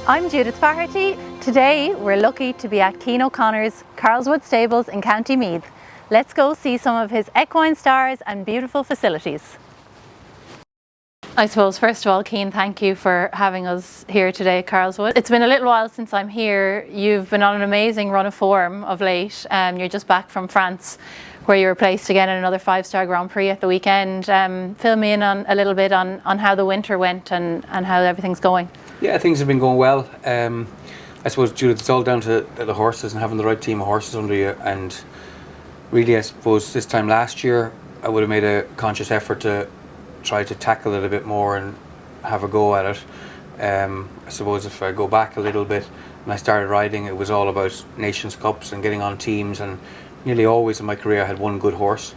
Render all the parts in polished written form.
I'm Judith Faherty. Today we're lucky to be at Cian O'Connor's Karlswood Stables in County Meath. Let's go see some of his equine stars and beautiful facilities. I suppose first of all, Cian, thank you for having us here today at Karlswood. It's been a little while since I'm here. You've been on an amazing run of form of late. You're just back from France, where you were placed again in another 5-star Grand Prix at the weekend. Fill me in on a little bit on how the winter went and how everything's going. Yeah, things have been going well. I suppose, Judith, it's all down to the horses and having the right team of horses under you. And really, I suppose this time last year, I would have made a conscious effort to try to tackle it a bit more and have a go at it. I suppose if I go back a little bit, when I started riding, it was all about Nations Cups and getting on teams, and nearly always in my career I had one good horse.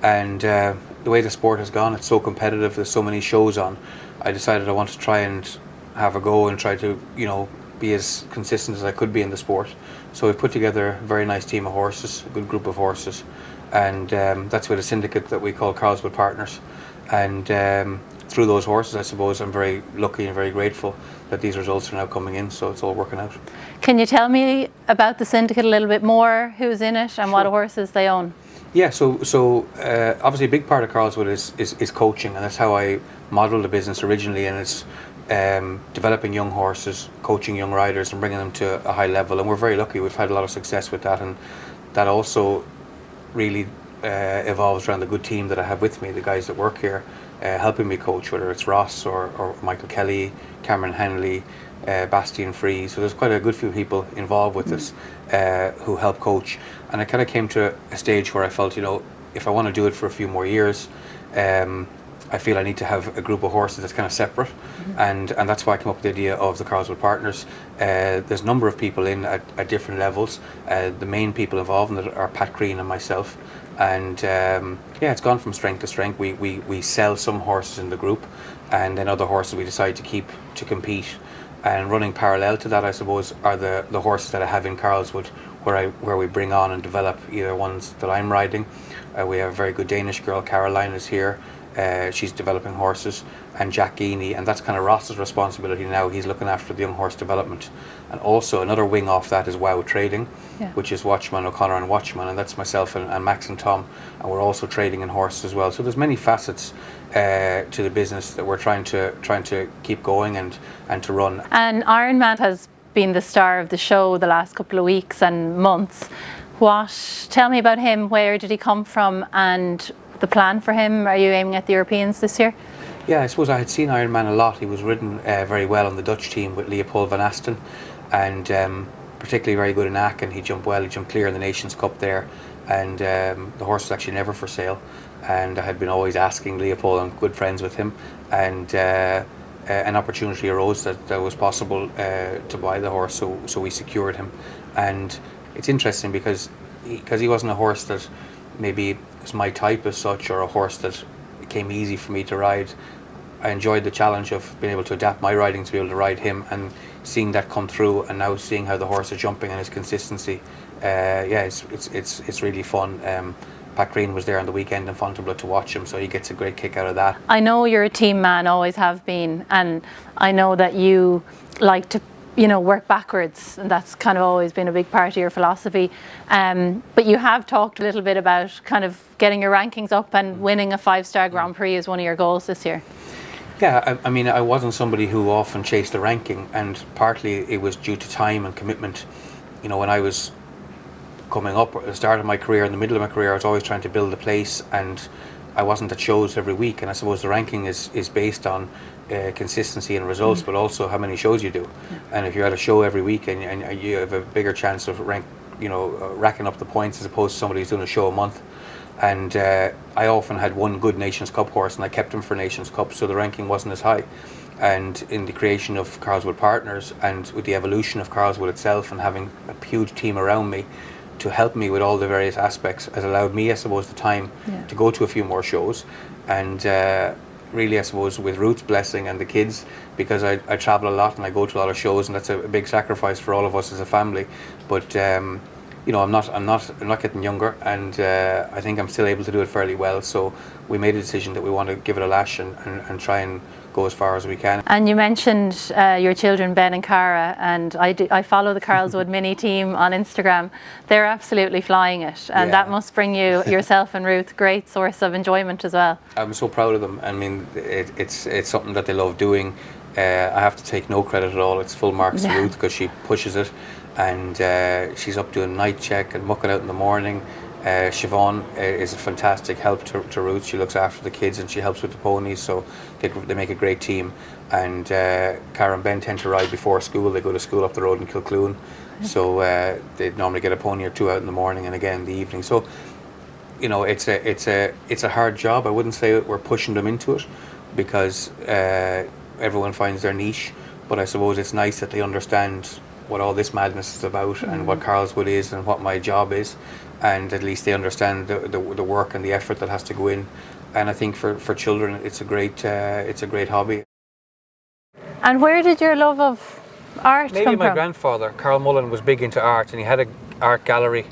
And the way the sport has gone, it's so competitive, there's so many shows on, I decided I wanted to try and have a go and try to, be as consistent as I could be in the sport. So we put together a very nice team of horses, a good group of horses, and that's with a syndicate that we call Carlswood Partners. And through those horses, I suppose I'm very lucky and very grateful that these results are now coming in, so it's all working out. Can you tell me about the syndicate a little bit more, who's in it and what horses they own? Yeah, so obviously a big part of Carlswood is coaching, and that's how I modelled the business originally, and it's developing young horses, coaching young riders and bringing them to a high level, and we're very lucky. We've had a lot of success with that, and that also really evolves around the good team that I have with me, the guys that work here helping me coach, whether it's Ross or Michael Kelly, Cameron Henley, Bastian Free. So there's quite a good few people involved with us who help coach, and I kind of came to a stage where I felt, if I want to do it for a few more years, I feel I need to have a group of horses that's kind of separate, and that's why I came up with the idea of the Carlswood Partners. There's a number of people in at different levels. The main people involved in it are Pat Crean and myself, and it's gone from strength to strength. We sell some horses in the group, and then other horses we decide to keep to compete. And running parallel to that, I suppose, are the horses that I have in Carlswood, where we bring on and develop either ones that I'm riding. We have a very good Danish girl, Caroline, is here. She's developing horses, and Jack Geeney, and that's kind of Ross's responsibility now. He's looking after the young horse development, and also another wing off that is Wow Trading, which is Watchman O'Connor and Watchman, and that's myself and Max and Tom, and we're also trading in horses as well. So there's many facets to the business that we're trying to keep going and to run. And Ironman has been the star of the show the last couple of weeks and months. Tell me about him. Where did he come from, and the plan for him? Are you aiming at the Europeans this year? Yeah, I suppose I had seen Ironman a lot. He was ridden very well on the Dutch team with Leopold van Asten, and particularly very good in Aachen. He jumped well, he jumped clear in the Nations Cup there, and the horse was actually never for sale, and I had been always asking Leopold, I'm good friends with him, and an opportunity arose that was possible to buy the horse, so we secured him. And it's interesting because he wasn't a horse that maybe is my type as such, or a horse that came easy for me to ride. I enjoyed the challenge of being able to adapt my riding to be able to ride him, and seeing that come through, and now seeing how the horse is jumping and his consistency. It's really fun. Pat Green was there on the weekend in Fontainebleau to watch him, so he gets a great kick out of that. I know you're a team man, always have been, and I know that you like to work backwards, and that's kind of always been a big part of your philosophy. But you have talked a little bit about kind of getting your rankings up, and winning a 5-star Grand Prix is one of your goals this year. Yeah, I mean, I wasn't somebody who often chased the ranking, and partly it was due to time and commitment. When I was coming up at the start of my career, in the middle of my career, I was always trying to build a place, and I wasn't at shows every week, and I suppose the ranking is based on consistency and results, but also how many shows you do. And if you're at a show every week, and you have a bigger chance of racking up the points as opposed to somebody who's doing a show a month. And I often had one good Nations Cup horse, and I kept him for Nations Cup, so the ranking wasn't as high. And in the creation of Carlswood Partners, and with the evolution of Carlswood itself, and having a huge team around me to help me with all the various aspects, has allowed me, I suppose, the time to go to a few more shows. And really, I suppose, with Ruth's blessing and the kids, because I travel a lot and I go to a lot of shows, and that's a big sacrifice for all of us as a family. But I'm not getting younger, and I think I'm still able to do it fairly well. So we made a decision that we want to give it a lash and try and go as far as we can. And you mentioned your children, Ben and Cara, and I follow the Carlswood mini team on Instagram. They're absolutely flying it, and that must bring you, yourself and Ruth, great source of enjoyment as well. I'm so proud of them. I mean, it's something that they love doing. I have to take no credit at all. It's full marks to Ruth because she pushes it, and she's up doing night check and mucking out in the morning. Siobhan is a fantastic help to Ruth. She looks after the kids and she helps with the ponies, so they make a great team. And Cara and Ben tend to ride before school. They go to school up the road in Kilcloon, so they normally get a pony or two out in the morning and again in the evening. So, you know, it's a hard job. I wouldn't say we're pushing them into it because everyone finds their niche, but I suppose it's nice that they understand what all this madness is about and what Carlswood is and what my job is. And at least they understand the work and the effort that has to go in. And I think for children, it's a great hobby. And where did your love of art come from? Maybe my grandfather, Carl Mullen, was big into art, and he had an art gallery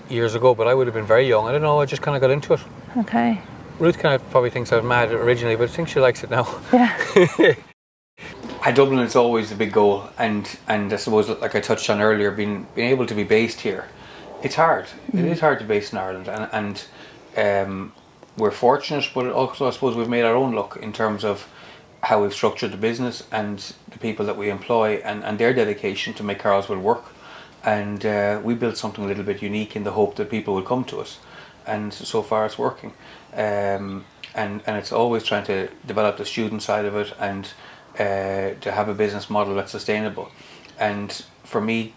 years ago. But I would have been very young. I don't know. I just kind of got into it. Okay. Ruth kind of probably thinks I was mad originally, but I think she likes it now. Yeah. At Dublin, it's always a big goal, and I suppose, like I touched on earlier, being able to be based here, it's hard. It is hard to be based in Ireland, and we're fortunate, but also I suppose we've made our own luck in terms of how we've structured the business and the people that we employ and their dedication to make Carlswood work. And we built something a little bit unique in the hope that people will come to us, and so far it's working. And it's always trying to develop the student side of it and to have a business model that's sustainable. And for me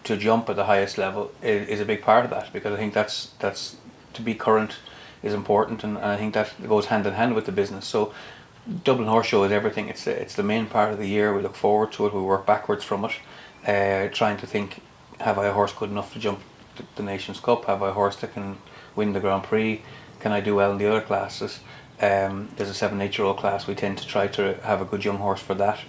to jump at the highest level is a big part of that, because I think that's to be current is important, and I think that goes hand in hand with the business. So Dublin Horse Show is everything. It's the main part of the year. We look forward to it. We work backwards from it, trying to think, have I a horse good enough to jump the Nations Cup? Have I a horse that can win the Grand Prix? Can I do well in the other classes? There's a 7-8-year-old class. We tend to try to have a good young horse for that,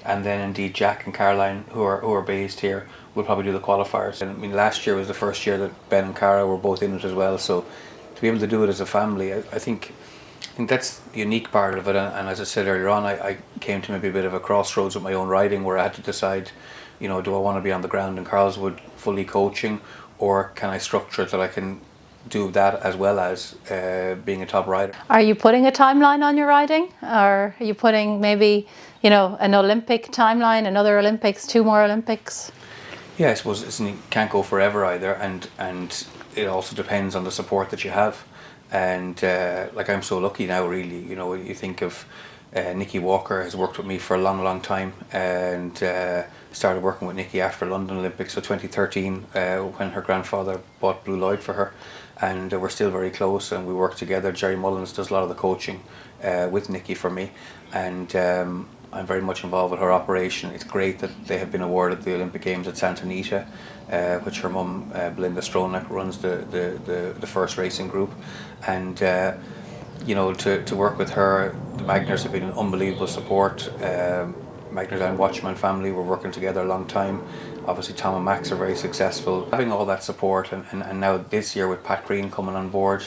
and then indeed Jack and Caroline, who are based here, will probably do the qualifiers. And I mean, last year was the first year that Ben and Cara were both in it as well. So to be able to do it as a family, I think that's the unique part of it. And as I said earlier on, I came to maybe a bit of a crossroads with my own riding, where I had to decide, you know, do I want to be on the ground in Carlswood fully coaching, or can I structure it that I can do that as well as being a top rider. Are you putting a timeline on your riding, or are you putting maybe, you know, an Olympic timeline, another Olympics, 2 more Olympics? Yeah, I suppose you can't go forever either, and it also depends on the support that you have. And like, I'm so lucky now, really. You know, you think of Nikki Walker has worked with me for a long time, and started working with Nikki after London Olympics, so 2013, when her grandfather bought Blue Lloyd for her. And we're still very close, and we work together. Jerry Mullins does a lot of the coaching with Nikki for me, and I'm very much involved with her operation. It's great that they have been awarded the Olympic Games at Santa Anita, which her mum, Belinda Stronach, runs the first racing group. And you know, to work with her, the Magners have been an unbelievable support. Magners and Watchman family, we're working together a long time. Obviously Tom and Max are very successful. Having all that support, and now this year with Pat Green coming on board,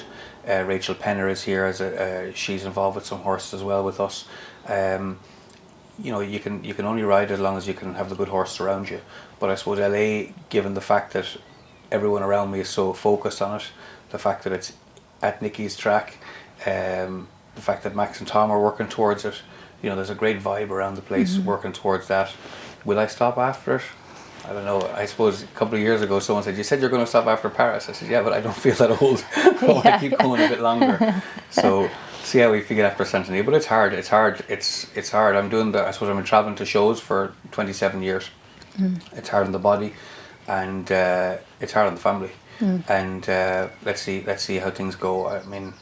Rachel Penner is here as she's involved with some horses as well with us. You know, you can only ride as long as you can have the good horse around you. But I suppose LA, given the fact that everyone around me is so focused on it, the fact that it's at Nicky's track, the fact that Max and Tom are working towards it, you know, there's a great vibe around the place working towards that. Will I stop after it? I don't know. I suppose a couple of years ago someone said, you said you're going to stop after Paris. I said, yeah, but I don't feel that old. I want to keep going a bit longer. So see how we figure after Centennial. But it's hard. It's hard. I'm doing I suppose I've been travelling to shows for 27 years. It's hard on the body, and it's hard on the family. And let's see how things go. I mean,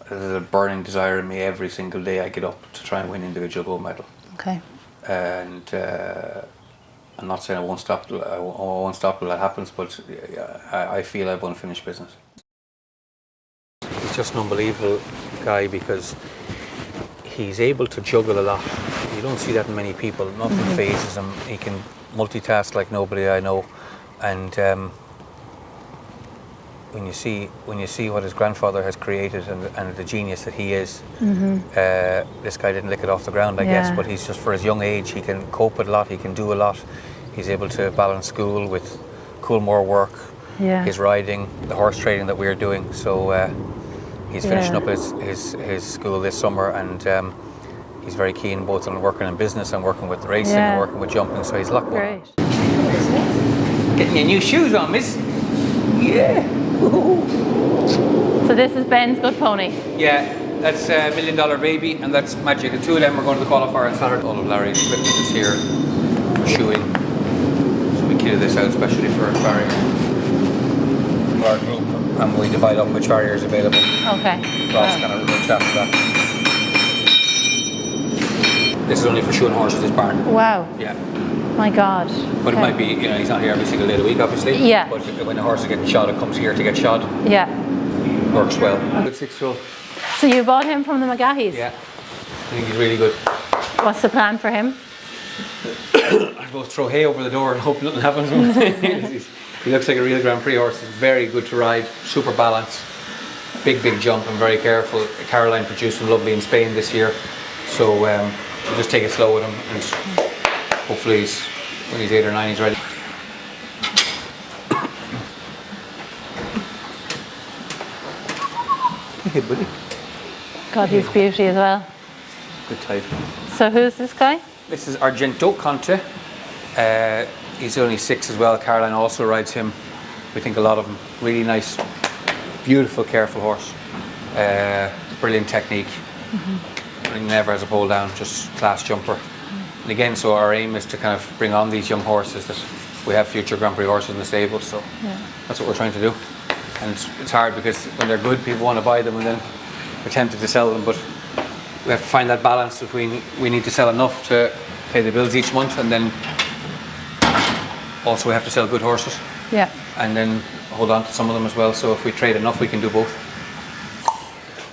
there's a burning desire in me every single day I get up to try and win individual gold medal. Okay. And I'm not saying I won't stop till that happens, but I feel I want to finish business. He's just an unbelievable guy, because he's able to juggle a lot. You don't see that in many people. Nothing phases him. He can multitask like nobody I know, and when you see what his grandfather has created and the genius that he is, this guy didn't lick it off the ground, I guess, but he's just, for his young age, he can cope with a lot, he can do a lot. He's able to balance school with Coolmore work, his riding, the horse trading that we're doing. So he's finishing up his school this summer, and he's very keen both on working in business and working with racing and working with jumping. So he's lucky. Great. Getting your new shoes on, miss. Yeah. So this is Ben's good pony. Yeah, that's a $1 Million Baby, and that's Magic. The two of them are going to the qualifier on Saturday. All of Larry's equipment is here, shoeing. So we kitted this out especially for farrier. Our group, and we divide up which farrier is available. Okay. Ross kind of looks after that. This is only for shoeing horses, this barn. Wow. Yeah. My God. But it might be, he's not here every single day of the week, obviously. Yeah. But when the horse is getting shod, it comes here to get shod. Yeah. Works well. Good 6-year-old. So you bought him from the McGahys? Yeah. I think he's really good. What's the plan for him? I suppose throw hay over the door and hope nothing happens. He looks like a real Grand Prix horse. He's very good to ride, super balanced, big jump, and very careful. Caroline produced him lovely in Spain this year. So we'll just take it slow with him, and hopefully when he's 8 or 9 he's ready. Hey buddy. God, he's beauty as well. Good type. So who's this guy? This is Argento Conte. He's only 6 as well. Caroline also rides him. We think a lot of him. Really nice, beautiful, careful horse. Brilliant technique. He never has a pole down, just class jumper. And again, so our aim is to kind of bring on these young horses that we have future Grand Prix horses in the stable. So that's what we're trying to do. And it's hard because when they're good, people want to buy them, and then we're tempted to sell them. But we have to find that balance between we need to sell enough to pay the bills each month, and then also we have to sell good horses. Yeah. And then hold on to some of them as well. So if we trade enough, we can do both.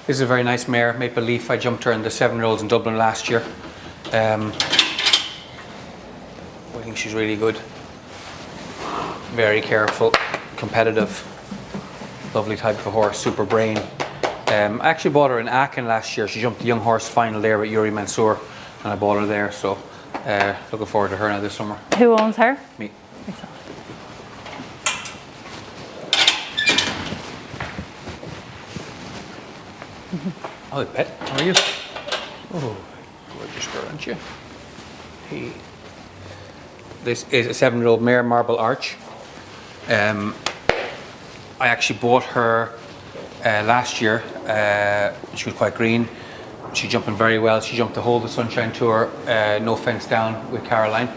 This is a very nice mare, Maple Leaf. I jumped her in the 7-year-olds in Dublin last year. I think she's really good. Very careful, competitive, lovely type of a horse, super brain. I actually bought her in Aachen last year. She jumped the young horse final there with Yuri Mansour, and I bought her there. So looking forward to her now this summer. Who owns her? Me. Hello, pet. How are you? Oh, gorgeous girl, aren't you? Hey. This is a 7-year-old mare, Marble Arch. I actually bought her last year. She was quite green. She's jumping very well. She jumped the whole of the Sunshine Tour, no fence down with Caroline.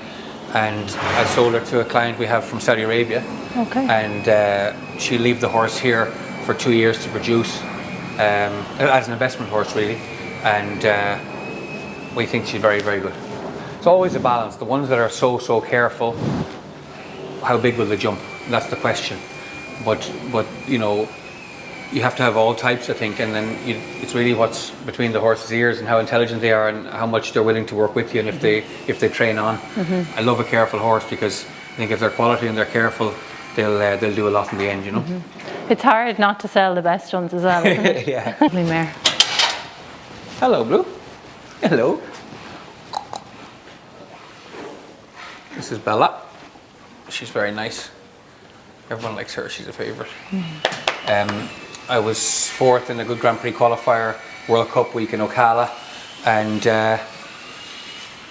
And I sold her to a client we have from Saudi Arabia. Okay. And she'll leave the horse here for 2 years to produce. As an investment horse, really, and we think she's very, very good. It's always a balance. The ones that are so careful, how big will they jump? That's the question. But you have to have all types, I think, and then it's really what's between the horse's ears and how intelligent they are and how much they're willing to work with you, and if they train on. I love a careful horse because I think if they're quality and they're careful, they'll do a lot in the end, It's hard not to sell the best ones as well, isn't it? Yeah. Lovely mare. Hello, Blue. Hello. This is Bella. She's very nice. Everyone likes her. She's a favourite. I was 4th in a good Grand Prix qualifier, World Cup week in Ocala, and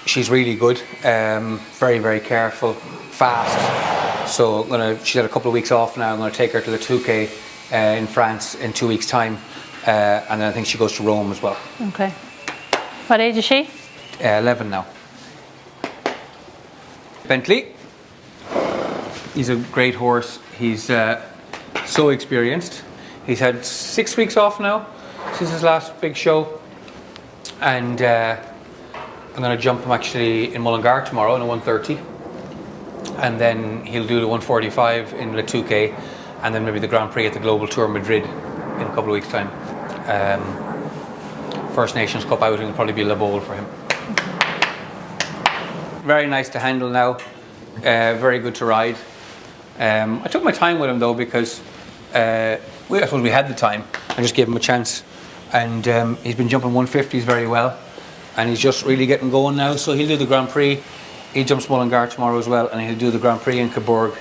she's really good. Very, very careful, fast. So she's had a couple of weeks off now. I'm going to take her to the 2K in France in 2 weeks' time, and then I think she goes to Rome as well. Okay. What age is she? 11 now. Bentley. He's a great horse. He's so experienced. He's had 6 weeks off now since his last big show, and I'm going to jump him actually in Mullingar tomorrow in a 130, and then he'll do the 145 in the 2K, and then maybe the Grand Prix at the Global Tour Madrid in a couple of weeks' time. First Nations Cup outing will probably be Le Bowl for him. Very nice to handle now, very good to ride. I took my time with him though, because I suppose we had the time and just gave him a chance. And he's been jumping 150s very well, and he's just really getting going now. So he'll do the Grand Prix. He jumps Mullingar tomorrow as well, and he'll do the Grand Prix in Coburg.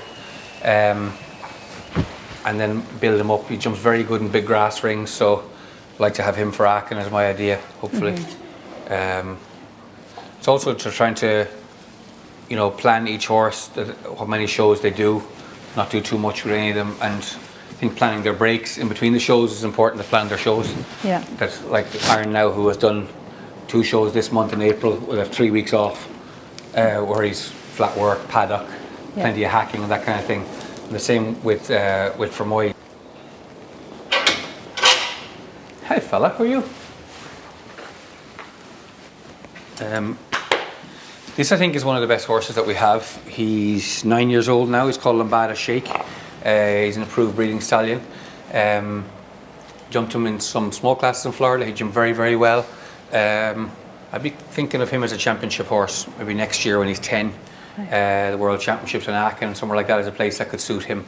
And then build him up. He jumps very good in big grass rings, so I'd like to have him for Aachen is my idea, hopefully. It's also trying to, plan each horse, how many shows they do, not do too much with any of them, and I think planning their breaks in between the shows is important to plan their shows. Yeah. That's like Aaron now, who has done 2 shows this month in April, will have 3 weeks off, where he's flat work, paddock, plenty of hacking and that kind of thing. And the same with Fermoy. Hi fella, how are you? This I think is one of the best horses that we have. He's 9 years old now. He's called Lambada Sheikh. He's an approved breeding stallion. Jumped him in some small classes in Florida. He jumped very, very well. I'd be thinking of him as a championship horse maybe next year when he's 10. The World Championships in Aachen, somewhere like that is a place that could suit him.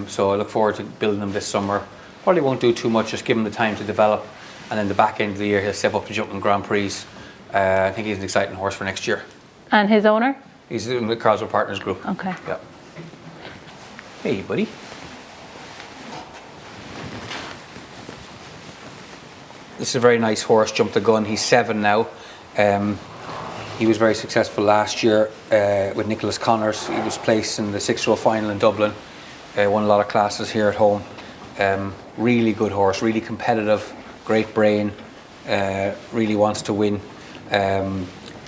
So I look forward to building him this summer. Probably won't do too much, just give him the time to develop. And then the back end of the year he'll step up to jumping Grand Prix. I think he's an exciting horse for next year. And his owner? He's in the Karlswood Partners Group. Okay. Yeah. Hey, buddy. This is a very nice horse, jumped the gun. He's 7 now. He was very successful last year with Nicholas Connors. He was placed in the 6-year-old final in Dublin. Won a lot of classes here at home. Really good horse, really competitive, great brain, really wants to win.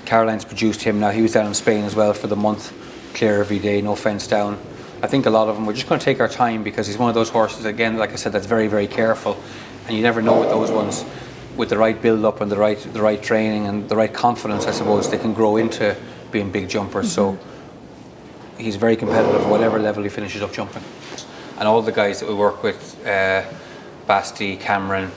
Caroline's produced him now. He was down in Spain as well for the month, clear every day, no fence down. I think a lot of them, we're just going to take our time because he's one of those horses, again, like I said, that's very, very careful. And you never know with those ones, with the right build-up and the right training and the right confidence, I suppose, they can grow into being big jumpers. So he's very competitive, whatever level he finishes up jumping. And all the guys that we work with, Basti, Cameron,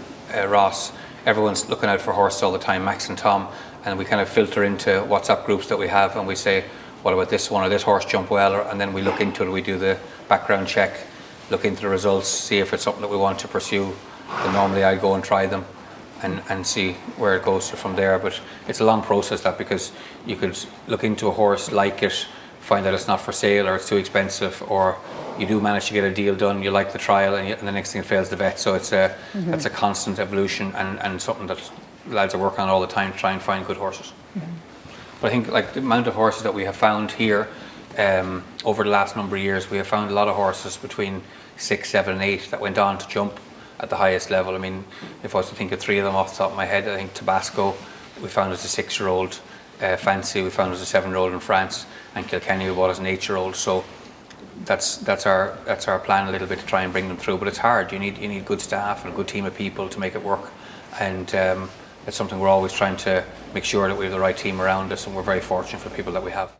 Ross, everyone's looking out for horses all the time, Max and Tom, and we kind of filter into WhatsApp groups that we have and we say, what about this one or this horse jump well, and then we look into it, we do the background check, look into the results, see if it's something that we want to pursue. Then normally I go and try them and see where it goes from there. But it's a long process, that, because you could look into a horse, like it, find that it's not for sale or it's too expensive, or you do manage to get a deal done, you like the trial, and the next thing it fails the vet. So it's that's a constant evolution and something that lads are working on all the time to try and find good horses. But I think like the amount of horses that we have found here over the last number of years, we have found a lot of horses between 6, 7 and 8 that went on to jump at the highest level. I mean, if I was to think of 3 of them off the top of my head, I think Tabasco we found as a 6-year-old, Fancy we found as a 7-year-old in France, and Kilkenny we bought as an 8-year-old. So that's our plan a little bit, to try and bring them through. But it's hard. You need good staff and a good team of people to make it work, and it's something we're always trying to make sure that we have the right team around us, and we're very fortunate for the people that we have.